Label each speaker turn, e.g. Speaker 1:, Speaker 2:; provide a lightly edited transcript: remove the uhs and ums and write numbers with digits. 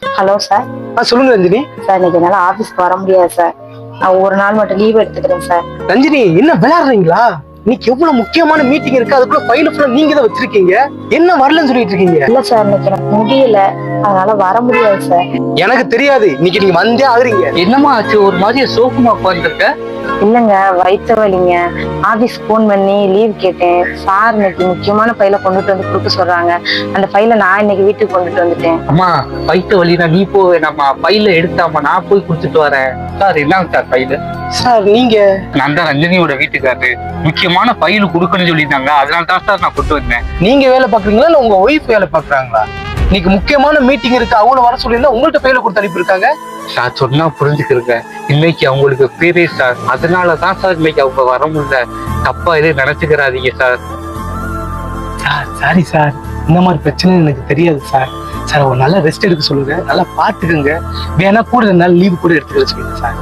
Speaker 1: Hello sir.
Speaker 2: சொல்லுங்க Ranjini.
Speaker 1: Sir இன்னைக்கு என்னால ஆபீஸ்க்கு வர முடியாது சார். நான் ஒரு நாள் மட்டும் லீவ் எடுத்துக்கிறேன் சார்.
Speaker 2: ரஞ்சினி என்ன விளையாடுறீங்களா? இன்னைக்கு எவ்வளவு முக்கியமான மீட்டிங் இருக்கு, அதுக்குள்ள ஃபைல் ஃபுல்லா நீங்க தான் வச்சிருக்கீங்க. என்ன வரலன்னு சொல்லிட்டு இருக்கீங்க?
Speaker 1: இல்ல சார், இன்னைக்கு எனக்கு முடியல, அதனால வர முடியாது சார்.
Speaker 2: எனக்கு தெரியாது, இன்னைக்கு நீங்க வந்தே ஆகுறீங்க.
Speaker 3: என்னமா ஆச்சு? ஒரு மாதிரி சோகமா உட்காந்துருக்க.
Speaker 1: இல்லங்க, வயிற்று வலிங்க. ஆபீஸ் போன் பண்ணி லீவ் கேட்டேன். சார் இன்னைக்கு முக்கியமான ஃபைலை கொண்டுட்டு வந்து கொடுக்க சொல்றாங்க. அந்த ஃபைலை நான் இன்னைக்கு வீட்டுக்கு கொண்டுட்டு வந்துட்டேன்.
Speaker 3: அம்மா வயிற்று வலினா நீ போவேணாமா, ஃபைல எடுத்தாமா நான் போய் கொடுத்துட்டு வரேன். சார் என்னங்க சார் ஃபைலு?
Speaker 2: சார் நீங்க?
Speaker 3: நான் தான் ரஞ்சினியோட வீட்டுக்காரு. முக்கியமான ஃபைல் கொடுக்கணும்னு சொல்லியிருந்தாங்க, அதனால தான் சார் நான் கொண்டு வந்தேன்.
Speaker 2: நீங்க வேலை பாக்குறீங்களா இல்ல உங்க ஒய்ஃப் வேலை பாக்குறாங்களா? இன்னைக்கு முக்கியமான மீட்டிங் இருக்கு, அவங்கள வர சொல்லியிருந்தா உங்கள்ட்ட ஃபைல கொடுத்து அனுப்பியிருக்காங்க.
Speaker 3: சார் சொன்னா புரிஞ்சுக்கிறேங்க. இன்னைக்கு அவங்களுக்கு பீரியட் சார், அதனாலதான் சார் இன்னைக்கு அவங்க வர முடியல. தப்பா எதுவும் நினைச்சுக்கிறாதீங்க சார்.
Speaker 2: சார் சாரி சார், இந்த மாதிரி பிரச்சனை எனக்கு தெரியாது சார். சார் ஒரு நல்ல ரெஸ்ட் எடுக்க சொல்லுங்க, நல்லா பாத்துக்கோங்க. வேணா கூட 2 நாள் லீவ் கூட எடுத்துக்க சொல்லுங்க சார்.